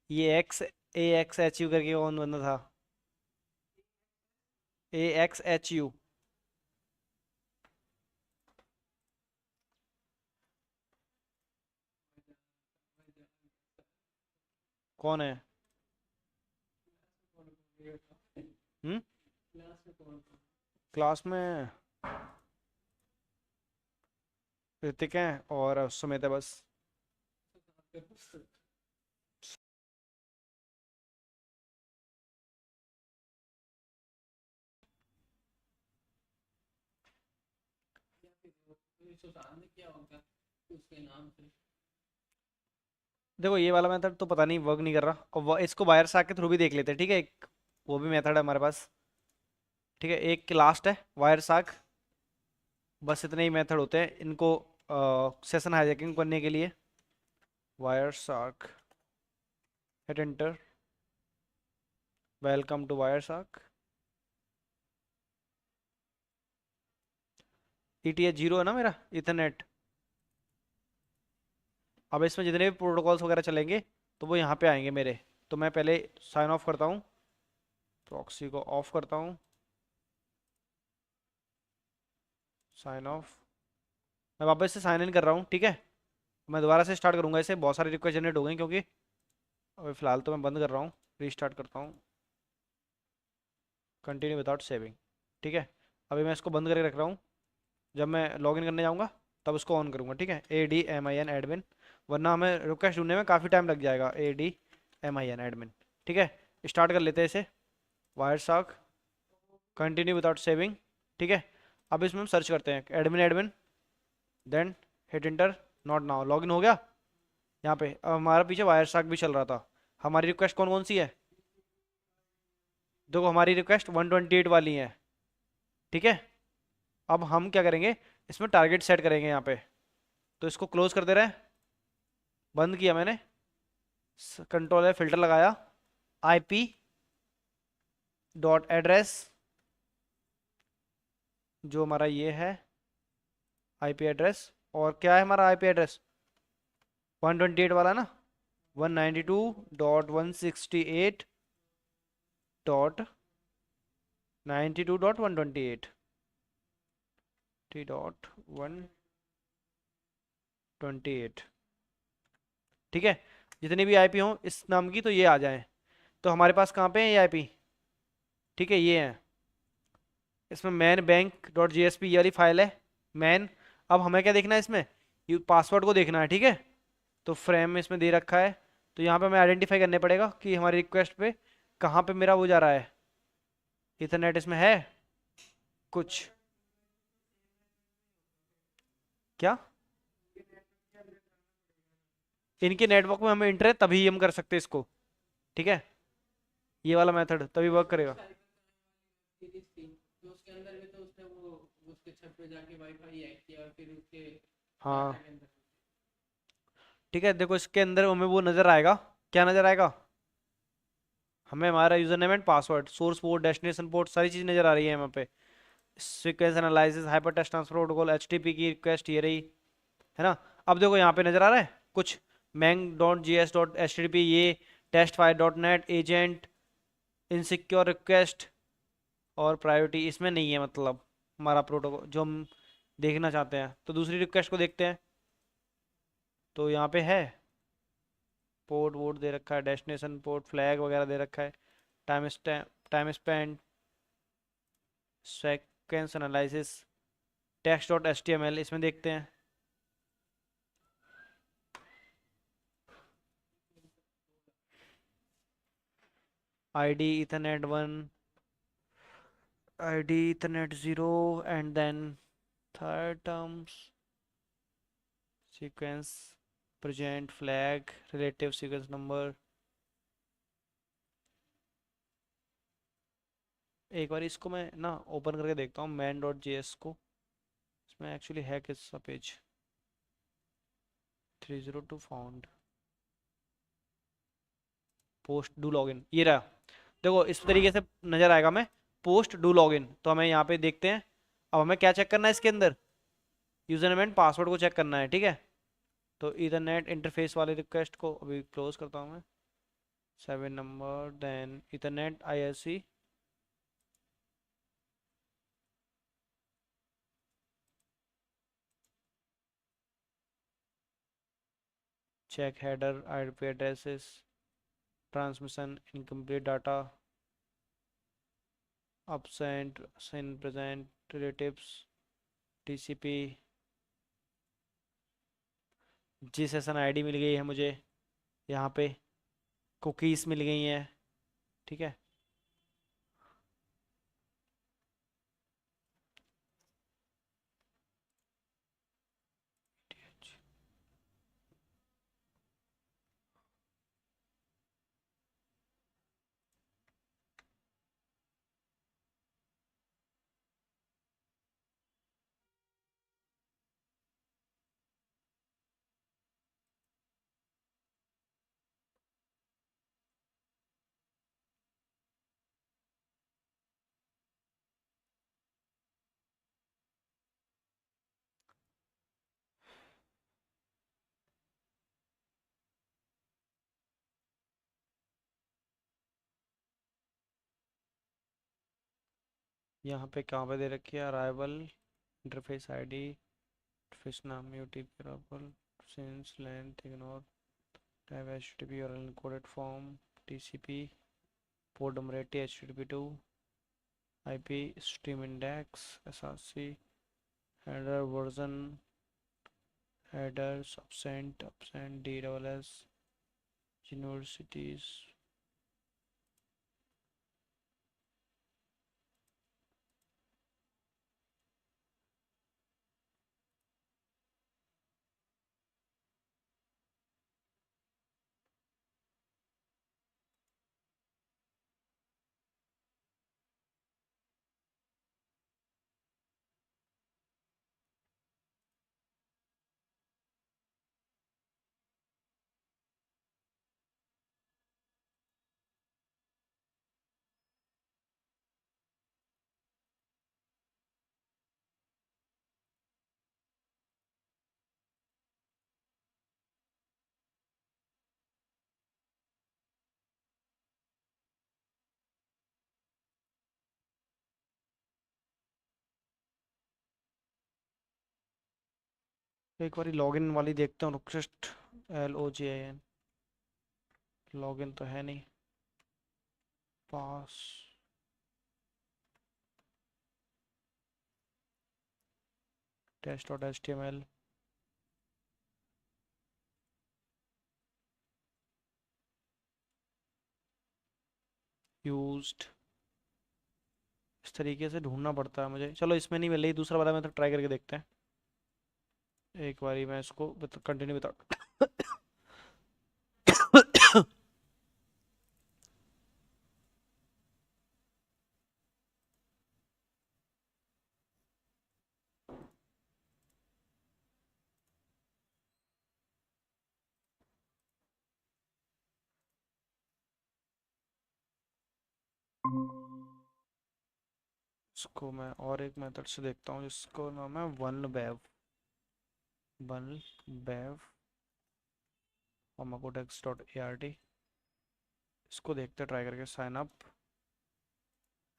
ये AXHU करके कौन बंदा था? AXHU कौन है? हम्म, क्लास में ऋतिक है और सुमित है बस। सुशांत ने किया होगा उसके नाम से। देखो ये वाला मेथड तो पता नहीं वर्क नहीं कर रहा, और इसको वायर साक के थ्रू भी देख लेते हैं, ठीक है? एक वो भी मेथड है हमारे पास, ठीक है? एक लास्ट है वायर साक। बस इतने ही मेथड होते हैं इनको सेशन हाईजैकिंग करने के लिए। Wireshark, hit enter, welcome to Wireshark. ETH 0 है ना मेरा इथरनेट। अब इसमें जितने भी प्रोटोकॉल्स वगैरह चलेंगे तो वो यहाँ पे आएंगे मेरे। तो मैं पहले साइन ऑफ करता हूँ, प्रॉक्सी को ऑफ करता हूँ, साइन ऑफ। मैं वापस से साइन इन कर रहा हूँ, ठीक है? मैं दोबारा से स्टार्ट करूंगा इसे, बहुत सारी रिक्वेस्ट जनरेट हो गई क्योंकि अभी फ़िलहाल तो मैं बंद कर रहा हूँ, रीस्टार्ट करता हूँ। Continue without saving. ठीक है, अभी मैं इसको बंद करके रख रहा हूँ। जब मैं लॉगिन करने जाऊँगा तब उसको ऑन करूँगा। ठीक है, ADMIN एडमिन, वरना हमें रिक्वेस्ट ढूंढने में काफ़ी टाइम लग जाएगा। ADMIN admin. ठीक है, स्टार्ट कर लेते हैं इसे। Wireshark, continue without saving. ठीक है, अब इसमें हम सर्च करते हैं admin admin, then hit enter. Not now, login हो गया। यहाँ पे अब हमारा पीछे वायर शार्क भी चल रहा था। हमारी रिक्वेस्ट कौन कौन सी है? देखो हमारी रिक्वेस्ट 128 वाली है। ठीक है, अब हम क्या करेंगे, इसमें टारगेट सेट करेंगे यहाँ पे। तो इसको क्लोज कर दे रहे हैं, बंद किया मैंने, कंट्रोल है, फिल्टर लगाया, IP डॉट एड्रेस, जो हमारा ये है IP एड्रेस। और क्या है हमारा IP एड्रेस? 128 वाला ना, 192.168.92.128 .128। ठीक है, जितनी भी IP हो इस नाम की तो ये आ जाए। तो हमारे पास कहाँ पे है ये IP? ठीक है, ये है। इसमें मैन बैंक डॉट JSP ये वाली फाइल है, मैन। अब हमें क्या देखना है इसमें? ये पासवर्ड को देखना है। ठीक है, तो फ्रेम इसमें दे रखा है, तो यहाँ पे हमें आइडेंटिफाई करने पड़ेगा कि हमारी रिक्वेस्ट पे कहाँ पे मेरा वो जा रहा है। इथरनेट इसमें है कुछ? क्या? इनके नेटवर्क में हमें इंटर है तभी हम कर सकते हैं इसको। ठीक है, ये वाला मेथड तभी वर्क करेगा। सीरीज थी, तो उसके अंदर भी तो उसने वो उसके छत पे जाके वाईफाई हैक किया और फिर उसके हाँ, डाटा के अंदर। ठीक है, देखो इसके अंदर हमें वो नजर आएगा। क्या नजर आएगा? हमें हमारा user name and password, source port, destination port, सारी चीज़ नजर आ रही है यहाँ पे। Sequence analysis, hyper text transfer protocol, HTTP की रिक्वेस्ट ये रही, है ना। अब देखो यहाँ पे नजर आ रहा है कुछ, मैंग डॉट JS डॉट HTTP, ये test file dot net, agent, insecure request और प्रायोरिटी इसमें नहीं है, मतलब हमारा प्रोटोकॉल जो हम देखना चाहते हैं। तो दूसरी रिक्वेस्ट को देखते हैं, तो यहाँ पे है पोर्ट वोट दे रखा है, डेस्टिनेशन पोर्ट, फ्लैग वगैरह दे रखा है, time spend, sequence analysis, text dot HTML इसमें देखते हैं। ID Ethernet 1, ID Ethernet 0, and then third terms sequence, present flag, relative sequence number। एक बार इसको मैं ना ओपन करके देखता हूँ मैन डॉट JS को। इसमें एक्चुअली है किसका page? 302 found, post do login, ये रहा। देखो इस तरीके से नजर आएगा हमें, पोस्ट डू लॉगिन। तो हमें यहाँ पे देखते हैं। अब हमें क्या चेक करना है इसके अंदर? यूजर नेम एंड पासवर्ड को चेक करना है। ठीक है, तो इथरनेट इंटरफेस वाले रिक्वेस्ट को अभी क्लोज करता हूँ मैं। 7 number, then ethernet IRC, check header, IP addresses, transmission, incomplete data, absent, sin, present, relatives, TCP, जी सेशन ID मिल गई है मुझे यहाँ पे, कुकीज़ मिल गई हैं। ठीक है, यहाँ पे कहाँ पे दे रखी है? अराइवल, इंटरफेस ID, इंटरफेस नाम, UTP arrival, since length ignore, type HTTP URL encoded form TCP port number 80 HTTP2 IP stream index SRC header version header subsent DSS universities एक बारी लॉगिन वाली देखते हैं रिक्वेस्ट LOGIN लॉगिन तो है नहीं पास test.html used इस तरीके से ढूंढना पड़ता है मुझे चलो इसमें नहीं मिल रही दूसरा वाला मैं तो ट्राई करके देखते हैं एक बारी मैं इसको कंटिन्यू बता इसको मैं और एक मेथड से देखता हूँ जिसको नाम है OneWeb pharmacodex.art इसको देखते ट्राई करके sign up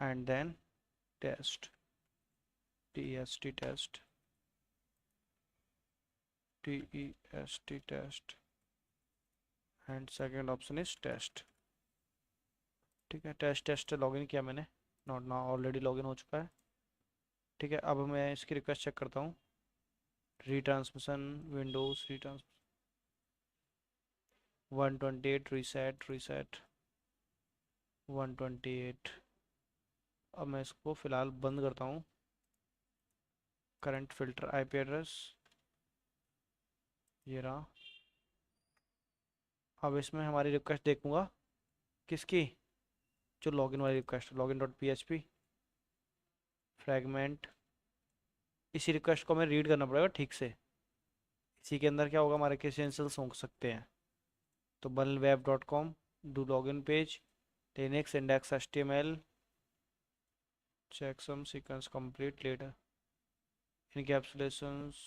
and then test test test and second option is test ठीक है टेस्ट लॉगिन किया मैंने नॉट नाउ ऑलरेडी लॉगिन हो चुका है ठीक है अब मैं इसकी रिक्वेस्ट चेक करता हूँ रीट्रांसमिशन विंडोज रीट्रांस 128 रीसेट 128 अब मैं इसको फ़िलहाल बंद करता हूँ करंट फिल्टर IP एड्रेस ये रहा अब इसमें हमारी रिक्वेस्ट देखूँगा किसकी जो लॉगिन वाली रिक्वेस्ट login.php फ्रैगमेंट इसी रिक्वेस्ट को हमें रीड करना पड़ेगा ठीक से इसी के अंदर क्या होगा हमारे क्रेडेंशियल्स हो सकते हैं तो बनलवेब.com do login page Linux index HTML check some sequence complete later encapsulations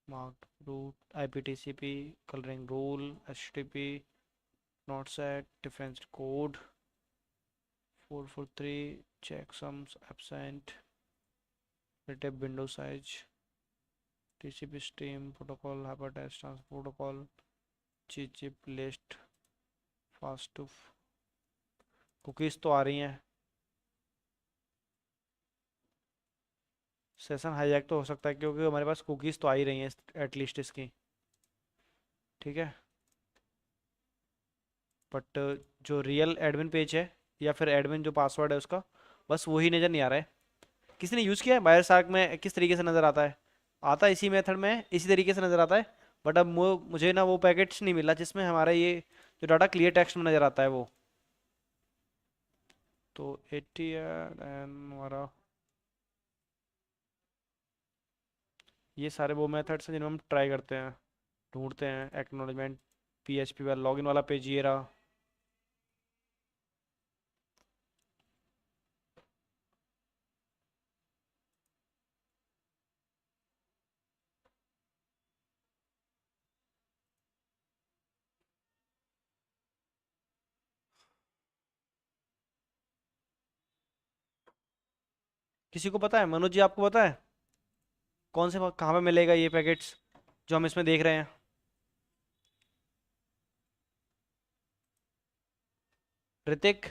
marked root IPTCP coloring rule HTTP not set difference code 443 checksums absent relative window size TCP stream protocol hypertext transfer protocol chip list fast to cookies तो आ रही हैं session hijack तो हो सकता है क्योंकि हमारे पास cookies तो आ ही रही हैं एटलीस्ट इसकी ठीक है बट जो रियल एडमिन पेज है या फिर एडमिन जो पासवर्ड है उसका बस वही नज़र नहीं आ रहा है किसी ने यूज़ किया है बायरसार्क में किस तरीके से नज़र आता है इसी मेथड में इसी तरीके से नज़र आता है बट अब मुझे ना वो पैकेट्स नहीं मिला जिसमें हमारा ये जो डाटा क्लियर टेक्स्ट में नज़र आता है वो तो 80 एंड हमारा ये सारे वो मेथड्स हैं जिन्हें हम ट्राई करते हैं ढूंढते हैं एक्नॉलेजमेंट PHP वाला लॉगिन वाला पेज ये रहा किसी को पता है मनोज जी आपको पता है कौन से कहाँ पे मिलेगा ये पैकेट्स जो हम इसमें देख रहे हैं ऋतिक?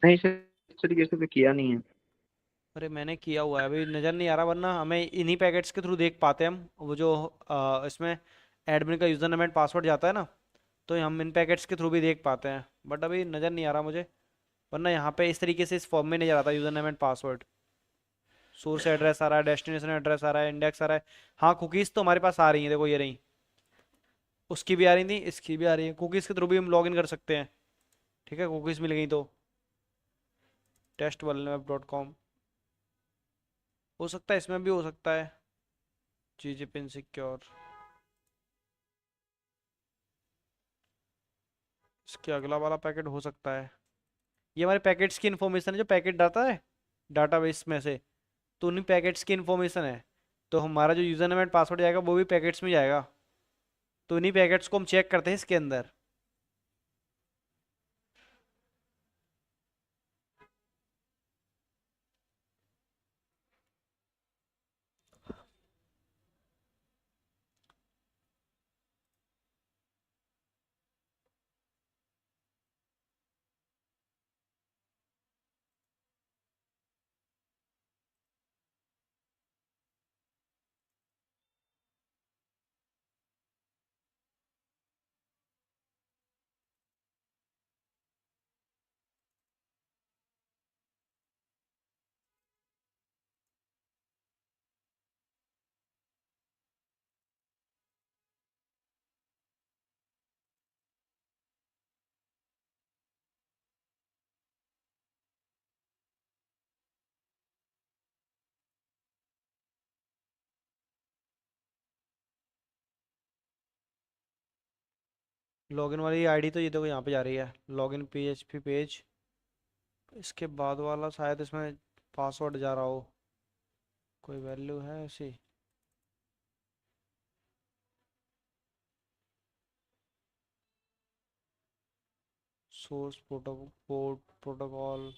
नहीं सर, इस तरीके से तो किया नहीं है। अरे मैंने किया हुआ है, अभी नज़र नहीं आ रहा, वरना हमें इन्हीं पैकेट्स के थ्रू देख पाते हैं हम। वो जो इसमें एडमिन का यूज़र नेम एंड पासवर्ड जाता है ना, तो हम इन पैकेट्स के थ्रू भी देख पाते हैं, बट अभी नज़र नहीं आ रहा मुझे। वरना यहाँ पे इस तरीके से इस फॉर्म में नज़र आता है user name and password. Source address आ रहा है, डेस्टिनेशन एड्रेस आ रहा है, इंडेक्स आ रहा है। हाँ, कुकीज़ तो हमारे पास आ रही हैं, देखो ये रही। उसकी भी आ रही थी, इसकी भी आ रही है। कुकीज़ के थ्रू भी हम लॉग इन कर सकते हैं। ठीक है, कुकीज़ मिल गई तो test1web.com हो सकता है, इसमें भी हो सकता है। जी पिन सिक्योर, इसके अगला वाला पैकेट हो सकता है। ये हमारे पैकेट्स की इन्फॉर्मेशन है, जो पैकेट डाटा है डाटाबेस में से, तो उन्हीं पैकेट्स की इन्फॉर्मेशन है। तो हमारा जो यूज़र नेम एंड पासवर्ड जाएगा वो भी पैकेट्स में जाएगा। तो इन्हीं पैकेट्स को हम चेक करते हैं इसके अंदर। लॉगिन वाली आईडी तो ये देखो यहाँ पे जा रही है, लॉगिन PHP पेज। इसके बाद वाला शायद इसमें पासवर्ड जा रहा हो, कोई वैल्यू है ऐसी? Source protocol.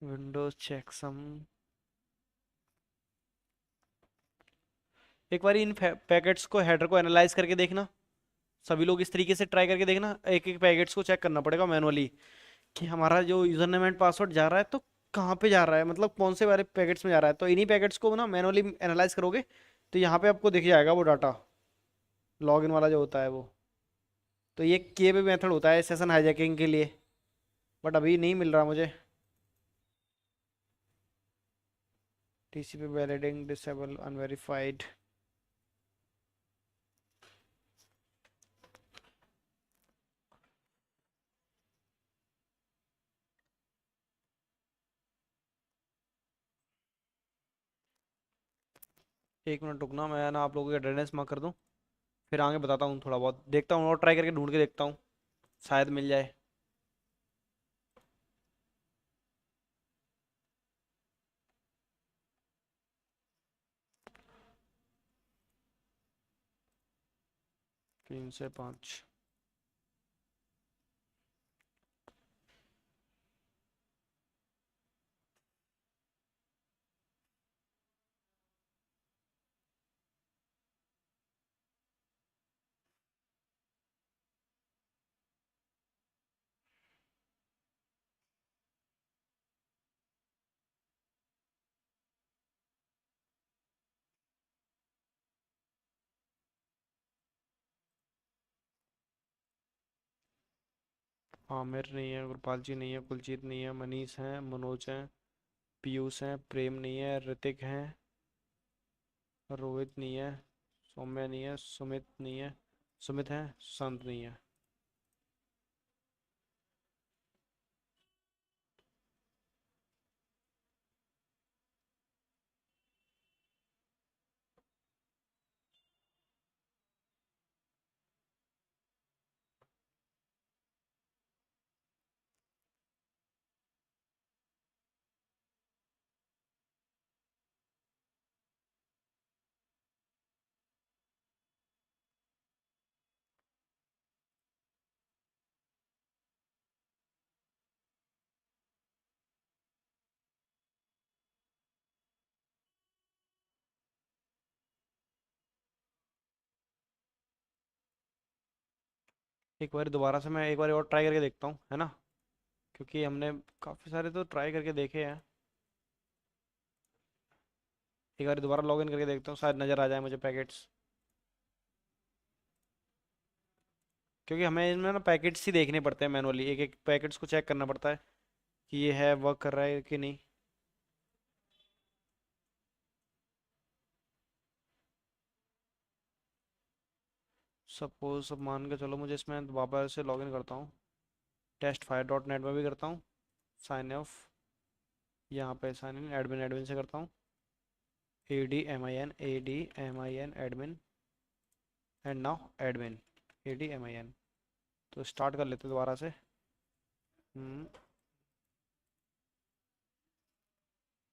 Windows checksum. एक बार इन पैकेट्स को, हेडर को एनालाइज करके देखना। सभी लोग इस तरीके से ट्राई करके देखना, एक एक पैकेट्स को चेक करना पड़ेगा मैनुअली, कि हमारा जो यूजर नेम एंड पासवर्ड जा रहा है तो कहाँ पे जा रहा है, मतलब कौन से वाले पैकेट्स में जा रहा है। तो इन्हीं पैकेट्स को ना मैनुअली एनालाइज करोगे तो यहाँ पे आपको दिख जाएगा वो डाटा, लॉगिन वाला जो होता है वो। तो ये के भी मेथड होता है सेशन हाईजैकिंग के लिए, बट अभी नहीं मिल रहा मुझे। TCP validating disable unverified. एक मिनट रुकना, मैं ना आप लोगों की अटेंडेंस मार्क कर दूं, फिर आगे बताता हूँ। थोड़ा बहुत देखता हूँ और ट्राई करके ढूंढ के देखता हूँ, शायद मिल जाए। तीन से पाँच। आमिर नहीं है, गुरपाल जी नहीं है, कुलजीत नहीं है, मनीष हैं, मनोज हैं, पीयूष हैं, प्रेम नहीं है, ऋतिक हैं, रोहित नहीं है, सौम्या नहीं है, सुमित नहीं है, सुमित है, संत नहीं है। एक बार दोबारा से मैं एक बार और ट्राई करके देखता हूँ, है ना, क्योंकि हमने काफ़ी सारे तो ट्राई करके देखे हैं। एक बार दोबारा लॉगिन करके देखता हूँ, शायद नज़र आ जाए मुझे पैकेट्स, क्योंकि हमें इनमें ना पैकेट्स ही देखने पड़ते हैं मैनुअली, एक एक पैकेट्स को चेक करना पड़ता है कि ये है, वर्क कर रहा है कि नहीं। सपोज अब मान के चलो, मुझे इसमें वापस से लॉगिन करता हूँ, टेस्ट फायर डॉट नेट में भी करता हूँ, साइन ऑफ, यहाँ पे साइन इन एडमिन, एडमिन से करता हूँ, ADMIN admin, and now admin, ADMIN। तो स्टार्ट कर लेते हैं दोबारा से।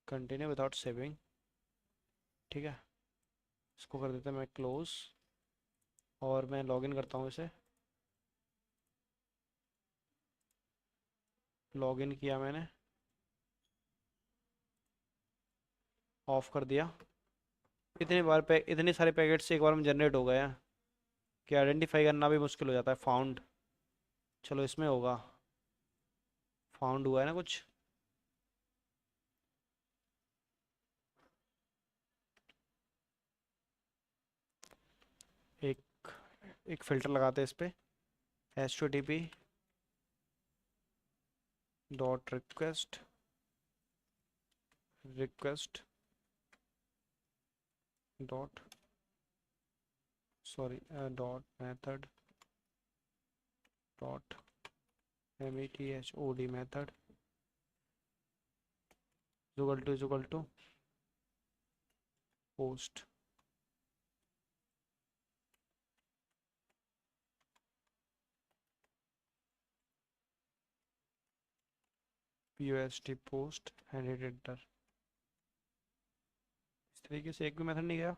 कंटिन्यू विदाउट सेविंग, ठीक है, इसको कर देते हैं मैं क्लोज, और मैं लॉगिन करता हूँ इसे। लॉगिन किया मैंने, ऑफ कर दिया। इतनी बार इतने सारे पैकेट्स एक बार में जनरेट हो गए हैं कि आइडेंटिफाई करना भी मुश्किल हो जाता है। फाउंड, चलो इसमें होगा, फाउंड हुआ है ना कुछ। एक एक फ़िल्टर लगाते हैं इस पे, HTTP dot request, request dot, sorry, dot method dot METHOD method equal to post. POST post and hit enter. इस तरीके से एक भी मेथड नहीं गया।